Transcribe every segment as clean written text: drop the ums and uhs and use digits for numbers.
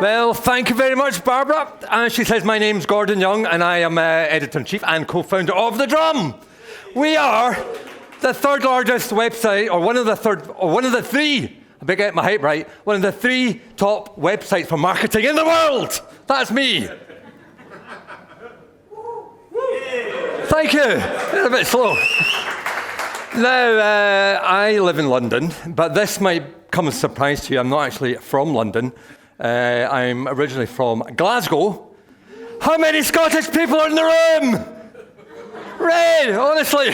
Well, thank you very much, Barbara. And she says, my name's Gordon Young, and I am editor-in-chief and co-founder of The Drum. We are the third largest website, or one of the three, I better get my hype right, one of the three top websites for marketing in the world. That's me. Thank you. It's a bit slow. Now, I live in London, but this might come as a surprise to you. I'm not actually from London. I'm originally from Glasgow. How many Scottish people are in the room? Red, honestly.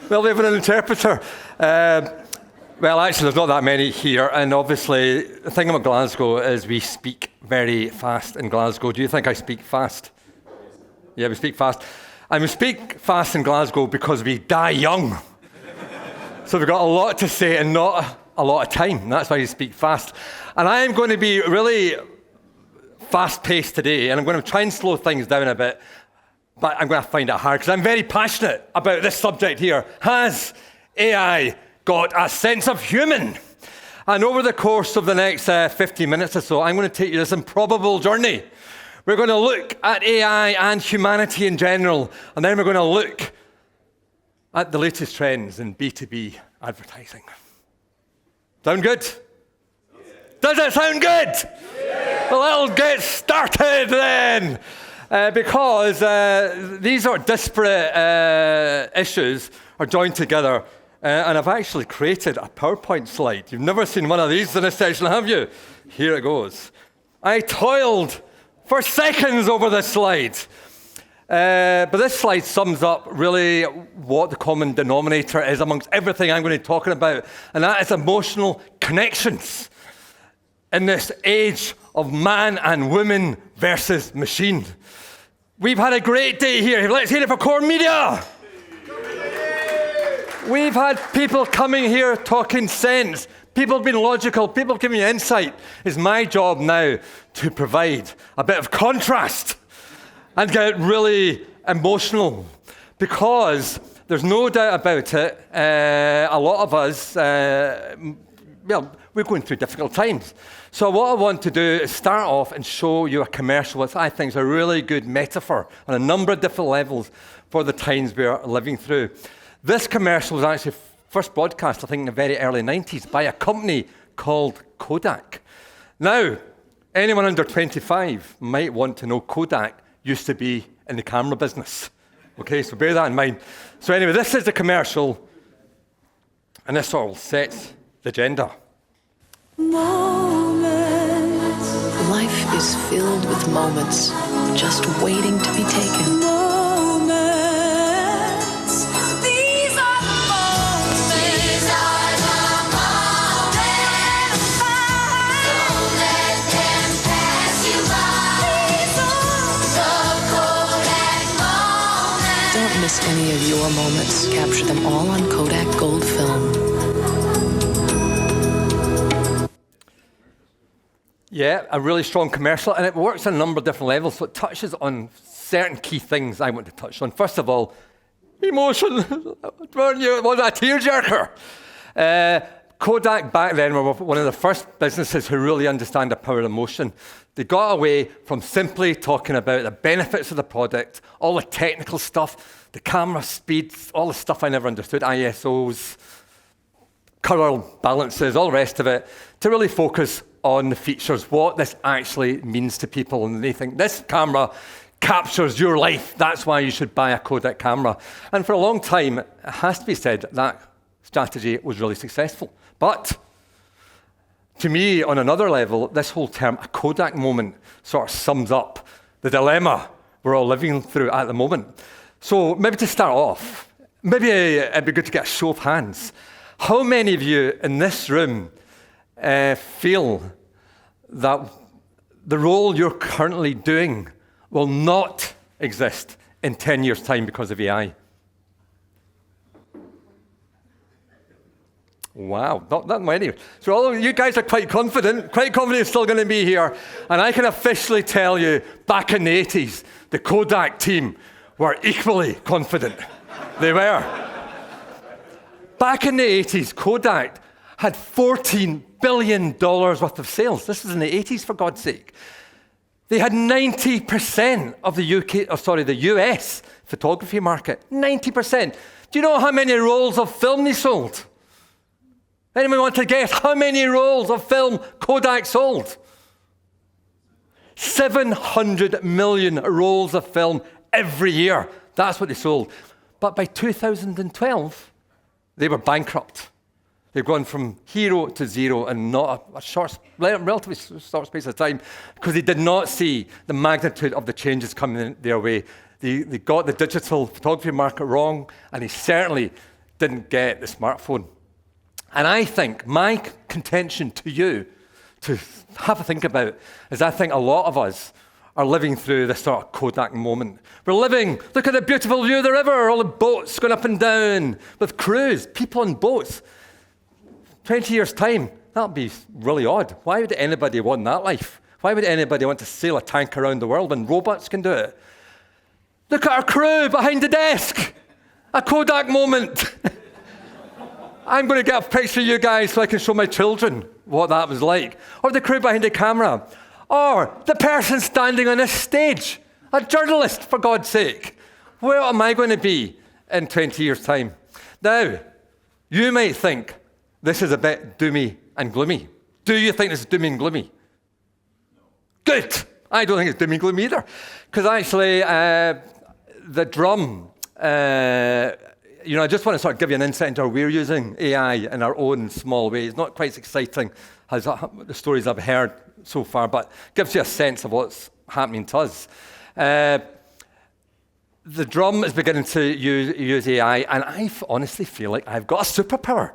Well, we have an interpreter. Well, actually, there's not that many here, and obviously, the thing about Glasgow is we speak very fast in Glasgow. Do you think I speak fast? Yeah, we speak fast. And we speak fast in Glasgow because we die young. So we've got a lot to say and not a lot of time. That's why we speak fast. And I am going to be really fast-paced today, and I'm going to try and slow things down a bit, but I'm going to find it hard because I'm very passionate about this subject here. Has AI got a sense of human? And over the course of the next 50 minutes or so, I'm going to take you this improbable journey. We're going to look at AI and humanity in general, and then we're going to look at the latest trends in B2B advertising. Sound good? Yeah. Does it sound good? Yeah. Well, let's get started then. Because these are disparate issues are joined together. And I've actually created a PowerPoint slide. You've never seen one of these in a session, have you? Here it goes. I toiled for seconds over this slide. But this slide sums up really what the common denominator is amongst everything I'm going to be talking about, and that is emotional connections in this age of man and woman versus machine. We've had a great day here. Let's hear it for CoreMedia. We've had people coming here talking sense. People being logical, people giving you insight. It's my job now to provide a bit of contrast and get really emotional, because there's no doubt about it, a lot of us, we're going through difficult times. So what I want to do is start off and show you a commercial which I think is a really good metaphor on a number of different levels for the times we're living through. This commercial was actually first broadcast, I think, in the very early 90s by a company called Kodak. Now, anyone under 25 might want to know Kodak used to be in the camera business. Okay, so bear that in mind. So anyway, this is the commercial, and this all sets the agenda. Moments. Life is filled with moments just waiting to be taken. Moments. These are the moments. These are the moments. Don't let them pass you by. These are the Kodak moments. Don't miss any of your moments. Capture them all on Kodak Gold film. Yeah, a really strong commercial, and it works on a number of different levels, so it touches on certain key things I want to touch on. First of all, emotion. Weren't you? Was that a tearjerker? Kodak back then were one of the first businesses who really understand the power of emotion. They got away from simply talking about the benefits of the product, all the technical stuff, the camera speeds, all the stuff I never understood, ISOs, color balances, all the rest of it, to really focus on the features, what this actually means to people. And they think, this camera captures your life. That's why you should buy a Kodak camera. And for a long time, it has to be said, that strategy was really successful. But to me, on another level, this whole term, a Kodak moment, sort of sums up the dilemma we're all living through at the moment. So maybe to start off, maybe it'd be good to get a show of hands. How many of you in this room feel that the role you're currently doing will not exist in 10 years' time because of AI? Wow, not that many. So all of you guys are quite confident you're still going to be here. And I can officially tell you, back in the 80s, the Kodak team were equally confident. They were. Back in the 80s, Kodak had $14 billion worth of sales. This was in the 80s, for God's sake. They had 90% of the US photography market. 90%. Do you know how many rolls of film they sold? Anyone want to guess how many rolls of film Kodak sold? 700 million rolls of film every year. That's what they sold. But by 2012, they were bankrupt. They've gone from hero to zero in not a relatively short space of time, because they did not see the magnitude of the changes coming their way. They got the digital photography market wrong, and they certainly didn't get the smartphone. And I think my contention to you to have a think about is I think a lot of us are living through this sort of Kodak moment. We're living, look at the beautiful view of the river, all the boats going up and down with crews, people on boats. 20 years' time, that'll be really odd. Why would anybody want that life? Why would anybody want to sail a tank around the world when robots can do it? Look at our crew behind the desk. A Kodak moment. I'm going to get a picture of you guys so I can show my children what that was like. Or the crew behind the camera. Or the person standing on a stage. A journalist, for God's sake. Where am I going to be in 20 years' time? Now, you might think this is a bit doomy and gloomy. Do you think this is doomy and gloomy? No. Good. I don't think it's doomy and gloomy either. Because actually, the drum, I just want to sort of give you an insight into how we're using AI in our own small way. It's not quite as exciting as the stories I've heard so far, but gives you a sense of what's happening to us. The drum is beginning to use AI, and I honestly feel like I've got a superpower.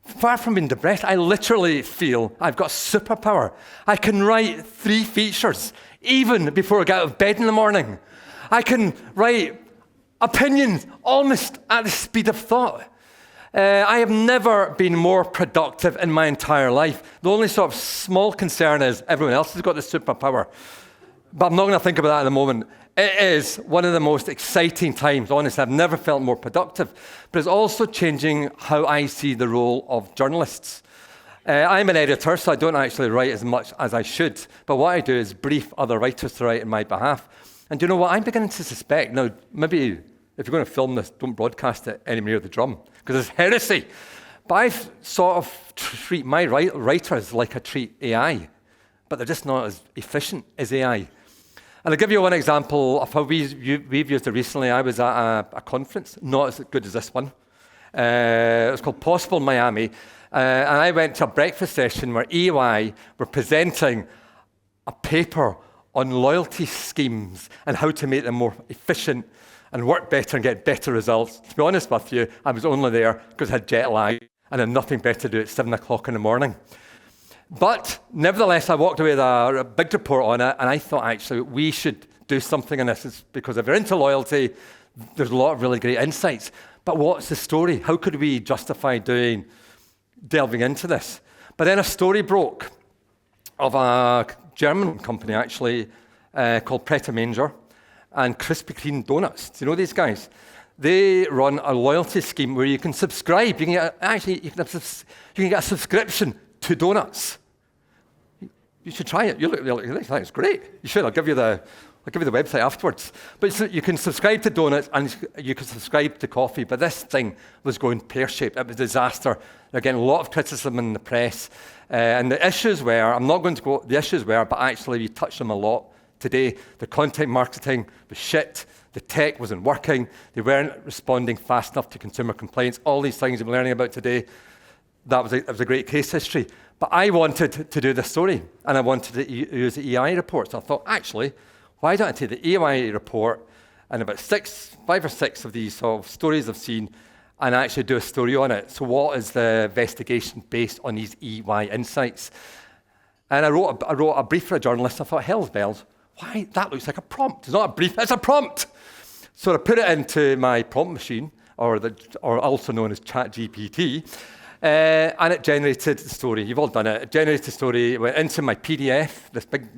Far from being depressed, I literally feel I've got a superpower. I can write 3 features, even before I get out of bed in the morning. I can write opinions almost at the speed of thought. I have never been more productive in my entire life. The only sort of small concern is everyone else has got this superpower. But I'm not going to think about that at the moment. It is one of the most exciting times. Honestly, I've never felt more productive. But it's also changing how I see the role of journalists. I'm an editor, so I don't actually write as much as I should. But what I do is brief other writers to write on my behalf. And do you know what? I'm beginning to suspect, now, maybe if you're going to film this, don't broadcast it anywhere near the drum, because it's heresy. But I sort of treat my writers like I treat AI, but they're just not as efficient as AI. And I'll give you one example of how we've used it recently. I was at a conference, not as good as this one. It was called Possible Miami. And I went to a breakfast session where EY were presenting a paper on loyalty schemes and how to make them more efficient and work better and get better results. To be honest with you, I was only there because I had jet lag and had nothing better to do at 7 o'clock in the morning. But nevertheless, I walked away with a big report on it, and I thought, actually, we should do something on this, because if you're into loyalty, there's a lot of really great insights. But what's the story? How could we justify delving into this? But then a story broke of a German company, actually, called Pret a Manger and Krispy Kreme donuts. Do you know these guys? They run a loyalty scheme where you can subscribe. You can get a subscription to donuts. You should try it. You look at this. It's great. You should. I'll give you the website afterwards. But you can subscribe to donuts and you can subscribe to coffee. But this thing was going pear-shaped. It was a disaster. They're getting a lot of criticism in the press. And the issues were, I'm not going to go, the issues were, but actually we touched them a lot today. The content marketing was shit. The tech wasn't working. They weren't responding fast enough to consumer complaints. All these things I'm learning about today, that was a great case history. But I wanted to do this story, and I wanted to use the EI report. So I thought, actually, why don't I take the EI report and about 5 or 6 of these sort of stories I've seen and actually do a story on it. So what is the investigation based on these EY insights? And I wrote a brief for a journalist. I thought, hell's bells, why? That looks like a prompt. It's not a brief, it's a prompt. So I put it into my prompt machine, or also known as ChatGPT, and it generated the story. You've all done it. It generated the story. It went into my PDF, this big,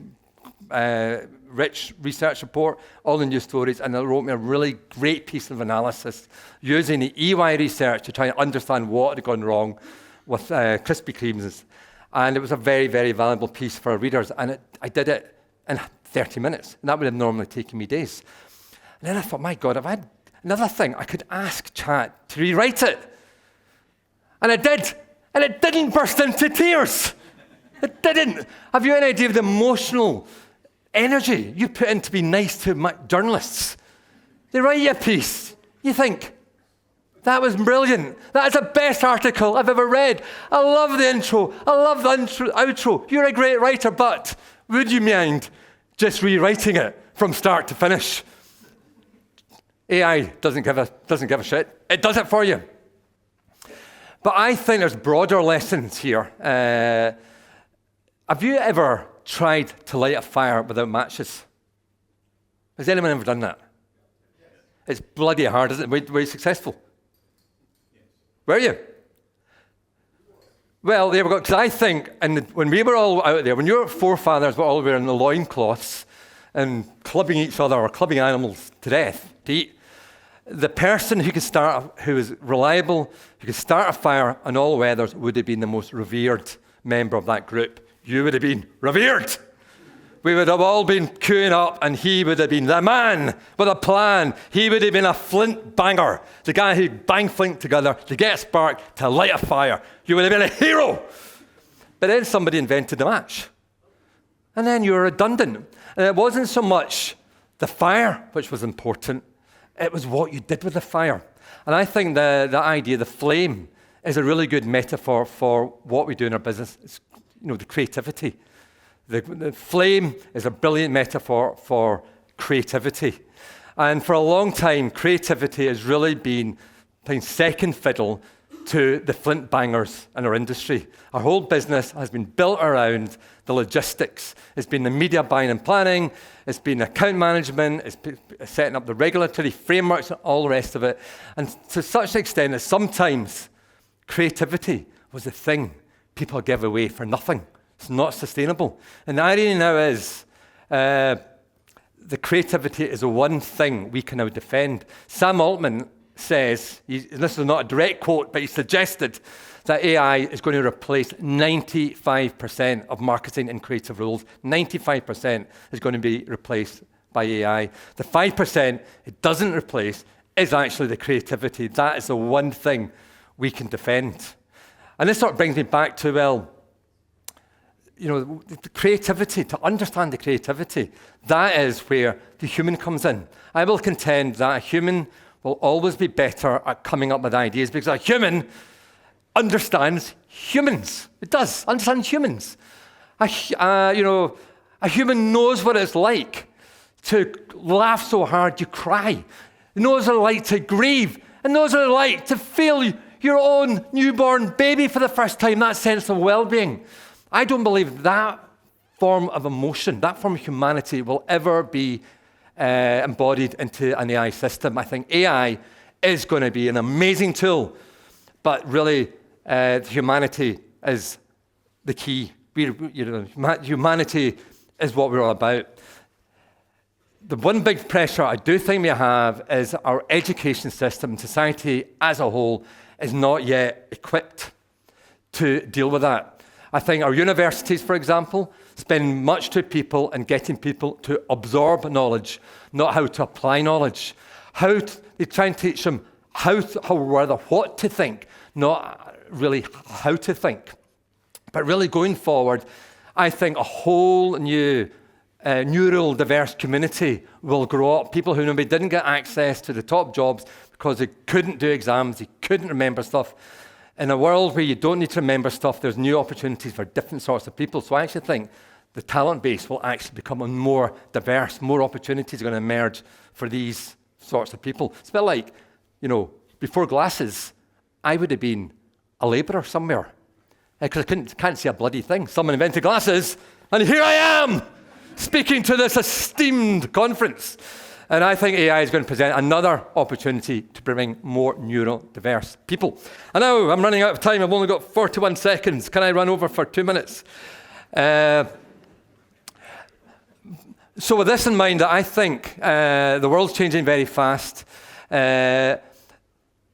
rich research report, all the news stories, and it wrote me a really great piece of analysis using the EY research to try and understand what had gone wrong, with Krispy Kremes, and it was a very, very valuable piece for our readers, and I did it in 30 minutes, and that would have normally taken me days. And then I thought, my God, if I had another thing, I could ask chat to rewrite it. And I did, and it didn't burst into tears. It didn't. Have you any idea of the emotional energy you put in to be nice to journalists? They write you a piece. You think, that was brilliant. That is the best article I've ever read. I love the intro. I love the outro. You're a great writer, but would you mind just rewriting it from start to finish? AI doesn't give a shit. It does it for you. But I think there's broader lessons here. Have you ever tried to light a fire without matches? Has anyone ever done that? It's bloody hard, isn't it? Were you successful? Were you? Well, there we go. Because I think, when we were all out there, when your forefathers were all wearing the loincloths and clubbing each other or clubbing animals to death to eat, the person who was reliable, who could start a fire in all weathers, would have been the most revered member of that group. You would have been revered. We would have all been queuing up, and he would have been the man with a plan. He would have been a flint banger, the guy who banged flint together to get a spark, to light a fire. You would have been a hero. But then somebody invented the match. And then you were redundant. And it wasn't so much the fire which was important, it was what you did with the fire. And I think the idea, the flame, is a really good metaphor for what we do in our business. It's, the creativity. The flame is a brilliant metaphor for creativity. And for a long time, creativity has really been playing second fiddle to the flint bangers in our industry. Our whole business has been built around the logistics. It's been the media buying and planning. It's been account management. It's been setting up the regulatory frameworks and all the rest of it. And to such an extent that sometimes creativity was the thing people give away for nothing. It's not sustainable. And the irony now is the creativity is the one thing we can now defend. Sam Altman says, this is not a direct quote, but he suggested that AI is going to replace 95% of marketing and creative roles. 95% is going to be replaced by AI. The 5% it doesn't replace is actually the creativity. That is the one thing we can defend. And this sort of brings me back to, the creativity, to understand the creativity, that is where the human comes in. I will contend that a human will always be better at coming up with ideas because a human understands humans. It does, understand humans. A human knows what it's like to laugh so hard you cry. It knows what it's like to grieve. It knows what it's like to feel your own newborn baby for the first time, that sense of well-being. I don't believe that form of emotion, that form of humanity will ever be embodied into an AI system. I think AI is going to be an amazing tool, but really humanity is the key. Humanity is what we're all about. The one big pressure I do think we have is our education system, society as a whole, is not yet equipped to deal with that. I think our universities, for example, spend much to people in getting people to absorb knowledge, not how to apply knowledge. They try and teach them what to think, not really how to think. But really going forward, I think a whole new neural diverse community will grow up. People who maybe didn't get access to the top jobs because they couldn't do exams, they couldn't remember stuff. In a world where you don't need to remember stuff, there's new opportunities for different sorts of people. So I actually think the talent base will actually become more diverse, more opportunities are going to emerge for these sorts of people. It's a bit like, before glasses, I would have been a labourer somewhere because I can't see a bloody thing. Someone invented glasses, and here I am, speaking to this esteemed conference. And I think AI is going to present another opportunity to bring more neurodiverse people. And now I'm running out of time. I've only got 41 seconds. Can I run over for 2 minutes? So with this in mind, I think the world's changing very fast. The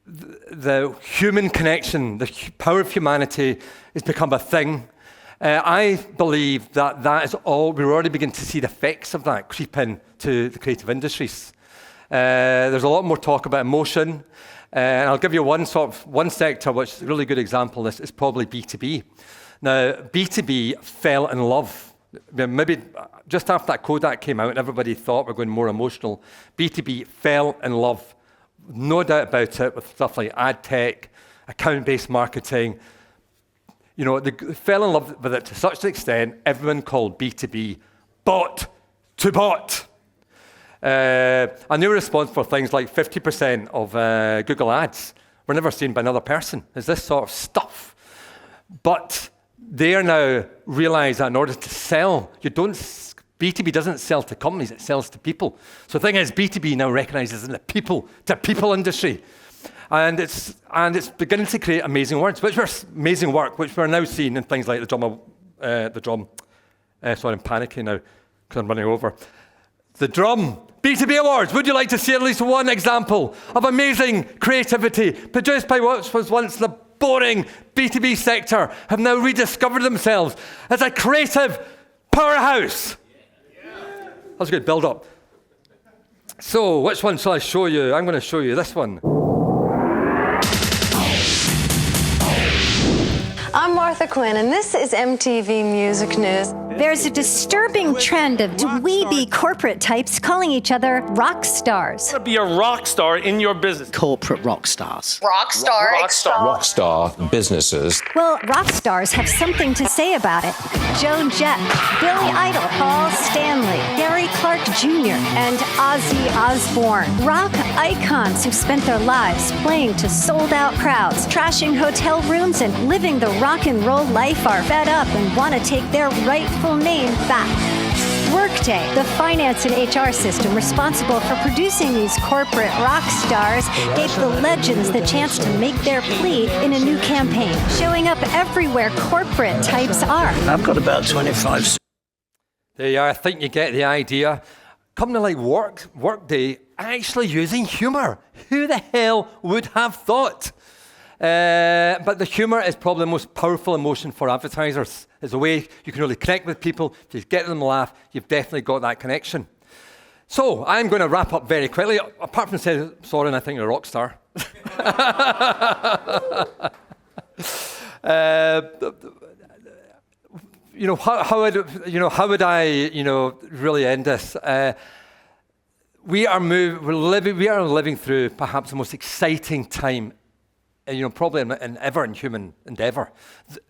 the human connection, the power of humanity has become a thing. I believe that is all, we're already beginning to see the effects of that creep into the creative industries. There's a lot more talk about emotion, and I'll give you one sector which is a really good example of this is probably B2B. Now, B2B fell in love. Maybe just after that Kodak came out and everybody thought we're going more emotional, B2B fell in love, no doubt about it, with stuff like ad tech, account-based marketing. You know, they fell in love with it to such an extent, everyone called B2B bot to bot. And they were responsible for things like 50% of Google ads were never seen by another person. It's this sort of stuff. But they are now realize that in order to sell, B2B doesn't sell to companies, it sells to people. So the thing is, B2B now recognizes in the people-to-people industry. And it's beginning to create amazing work, which we're now seeing in things like sorry, I'm panicking now because I'm running over. The Drum B2B Awards. Would you like to see at least one example of amazing creativity produced by what was once the boring B2B sector have now rediscovered themselves as a creative powerhouse? That was a good build-up. So, which one shall I show you? I'm going to show you this one. I'm Martha Quinn, and this is MTV Music News. There's a disturbing trend of dweeby corporate types calling each other rock stars. To be a rock star in your business. Corporate rock stars. Rock star. Rock star businesses. Well, rock stars have something to say about it. Joan Jett, Billy Idol, Paul Stanley, Gary Clark Jr., and Ozzy Osbourne. Rock icons who spent their lives playing to sold-out crowds, trashing hotel rooms, and living the rock and roll life are fed up and want to take their rightful name back. Workday, the finance and HR system responsible for producing these corporate rock stars, gave the legends the chance to make their plea in a new campaign, showing up everywhere corporate types are. I've got about 25. There you are. I think you get the idea. Company like Workday actually using humor. Who the hell would have thought? But the humor is probably the most powerful emotion for advertisers. It's a way you can really connect with people. If you get them to laugh, you've definitely got that connection. So I'm going to wrap up very quickly. Apart from saying sorry, and I think you're a rock star. How would I really end this? We are living through perhaps the most exciting time, probably in human endeavor.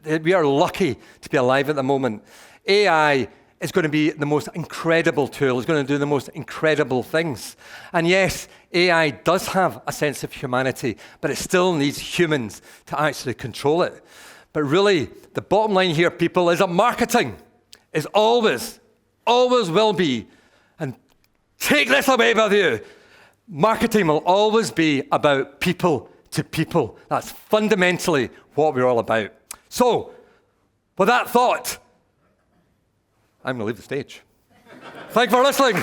We are lucky to be alive at the moment. AI is going to be the most incredible tool. It's going to do the most incredible things. And yes, AI does have a sense of humanity, but it still needs humans to actually control it. But really, the bottom line here, people, is that marketing is always will be, and take this away with you, marketing will always be about people to people. That's fundamentally what we're all about. So, with that thought, I'm going to leave the stage. Thank you for listening.